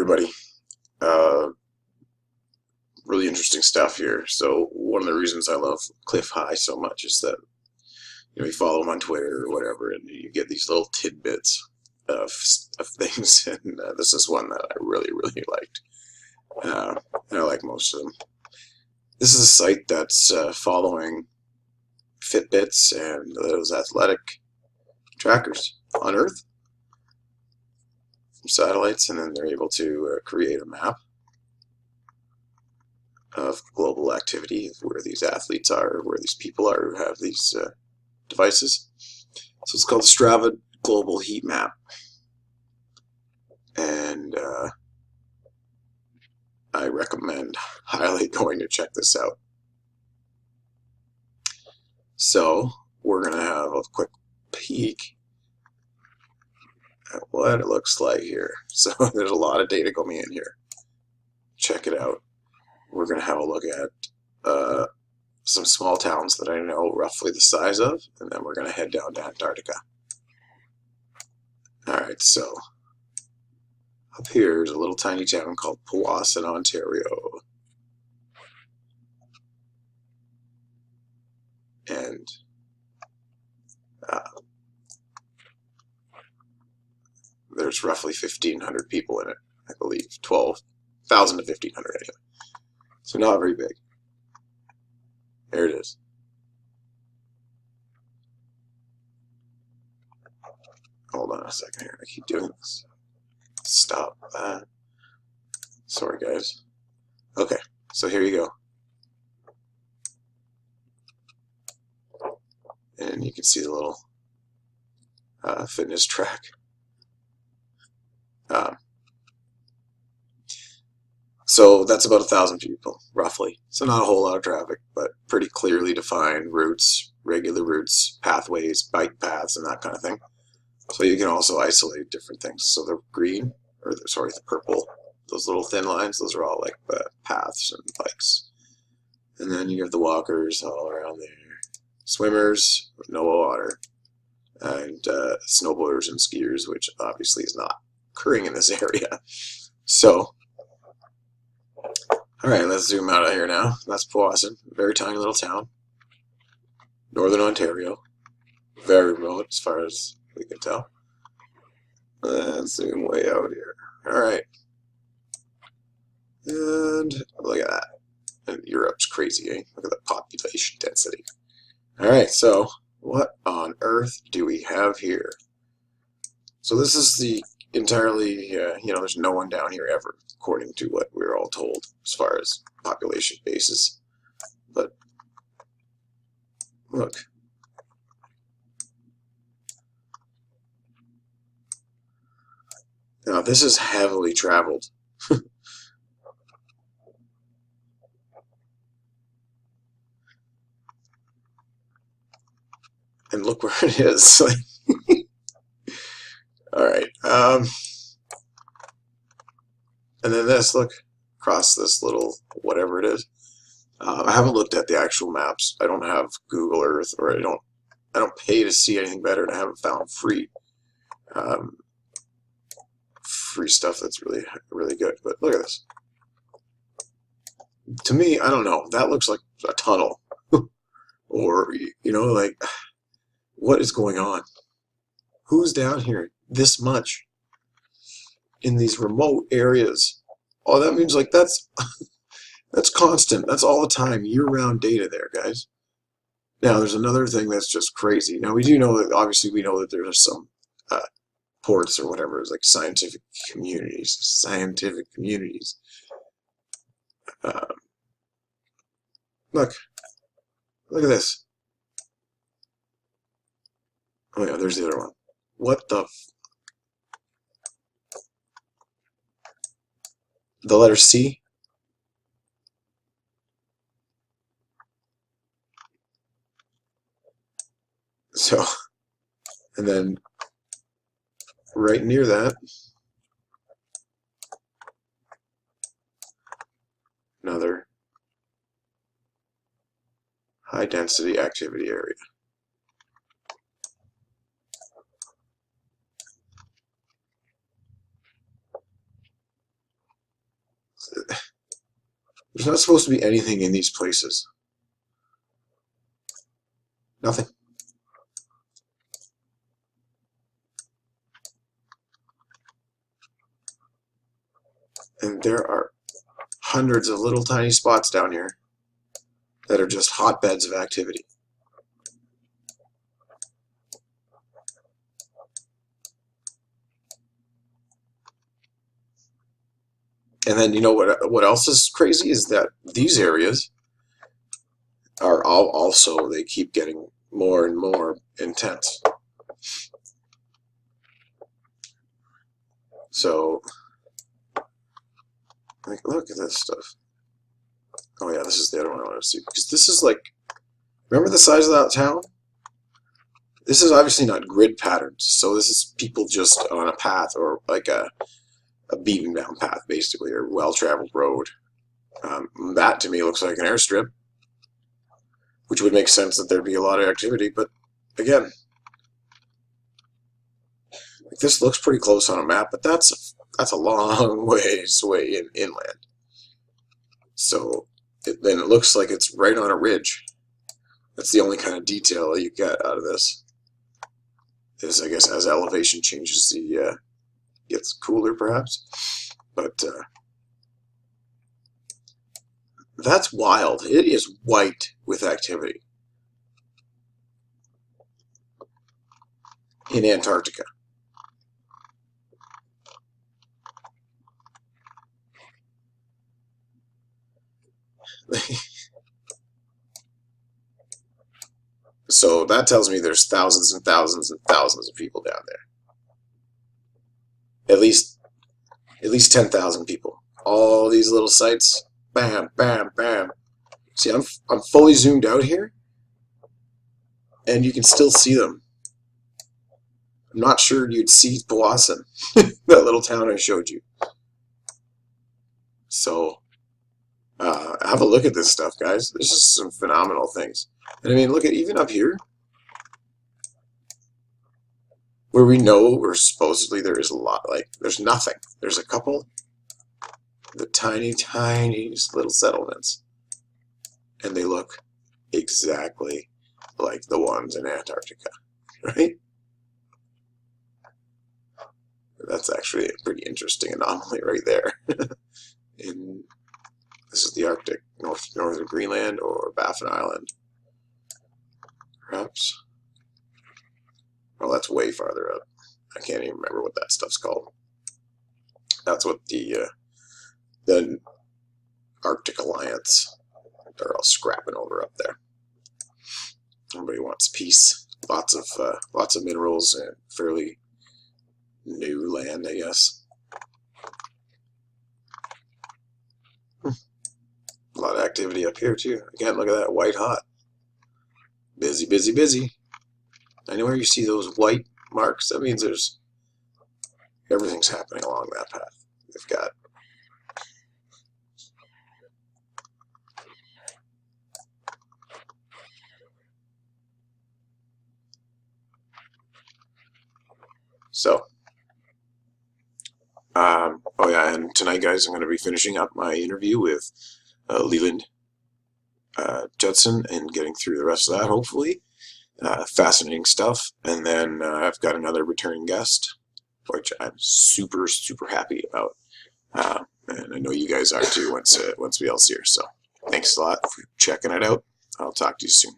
everybody. Uh, really interesting stuff here. So one of the reasons I love Clif High so much is that you follow him on Twitter or whatever, and you get these little tidbits of things. And this is one that I really liked. And I like most of them. This is a site that's following Fitbits and those athletic trackers on Earth from satellites, and then they're able to create a map of global activity, where these athletes are, where these people are who have these devices. So it's called the Strava Global Heat Map, and I recommend highly going to check this out. So we're going to have a quick peek at what it looks like here. So there's a lot of data going in here. Check it out. We're going to have a look at some small towns that I know roughly the size of, and then we're going to head down to Antarctica. Alright, so up here is a little tiny town called Powassan, Ontario. And there's roughly 1,500 people in it, I believe. 12,000 to 1,500 anyway. So not very big. There it is. Hold on a second here. I keep doing this. Stop that. Sorry, guys. Okay, so here you go. And you can see the little fitness track. So that's about 1,000 people, roughly. So not a whole lot of traffic, but pretty clearly defined routes, regular routes, pathways, bike paths, and that kind of thing. So you can also isolate different things. So the green, or the purple, those little thin lines, those are all like paths and bikes. And then you have the walkers all around there. Swimmers, no water. And snowboarders and skiers, which obviously is not occurring in this area. So, alright, let's zoom out of here now. That's Powassan, a very tiny little town. Northern Ontario. Very remote as far as we can tell. Let's zoom way out here. Alright. And look at that. And Europe's crazy, eh? Look at the population density. Alright, so what on earth do we have here? So this is the entirely, there's no one down here ever, according to what we're all told as far as population basis. But look. Now this is heavily traveled. And look where it is. Alright, and then this, look, across this little whatever it is. I haven't looked at the actual maps. I don't have Google Earth, or I don't pay to see anything better, and I haven't found free stuff that's really good. But look at this. To me, I don't know, that looks like a tunnel. Or, like, what is going on? Who's down here this much in these remote areas? Oh, that means like that's constant. That's all the time, year-round data there, guys. Now, there's another thing that's just crazy. Now, we do know that, obviously, we know that there's some ports or whatever, it's like scientific communities. Look at this. Oh yeah, there's the other one. What the the letter C? So, and then right near that, another high density activity area. There's not supposed to be anything in these places. Nothing. And there are hundreds of little tiny spots down here that are just hotbeds of activity. And then, you know what else is crazy is that these areas are also, they keep getting more and more intense. So, like, look at this stuff. Oh yeah, this is the other one I want to see, because this is like, remember the size of that town? This is obviously not grid patterns, so this is people just on a path, or like a beaten down path, basically, or well-traveled road. That to me looks like an airstrip, which would make sense that there'd be a lot of activity, but again, like, this looks pretty close on a map, but that's a long ways away inland. So then it looks like it's right on a ridge. That's the only kind of detail you get out of this. Is, I guess, as elevation changes, the gets cooler, perhaps. But that's wild. It is white with activity in Antarctica. So that tells me there's thousands and thousands and thousands of people down there. At least 10,000 people. All these little sites, bam, bam, bam. See, I'm fully zoomed out here, and you can still see them. I'm not sure you'd see Powassan, that little town I showed you. So, have a look at this stuff, guys. This is some phenomenal things. And I mean, look at even up here, where we know, or supposedly there is a lot, like, there's nothing. There's a couple, the tiny, tiny little settlements. And they look exactly like the ones in Antarctica, right? That's actually a pretty interesting anomaly right there. This is the Arctic, northern Greenland, or Baffin Island, perhaps. Well, that's way farther up. I can't even remember what that stuff's called. That's what the Arctic Alliance, they're all scrapping over up there. Everybody wants peace. Lots of minerals and fairly new land, I guess. A lot of activity up here too. Again, look at that, white hot. Busy, busy, busy. Anywhere you see those white marks, that means everything's happening along that path. They've got so. Oh yeah, and tonight, guys, I'm going to be finishing up my interview with Leland Judson and getting through the rest of that, hopefully. Fascinating stuff. And then I've got another returning guest, which I'm super, super happy about. And I know you guys are too once we all see her. So thanks a lot for checking it out. I'll talk to you soon.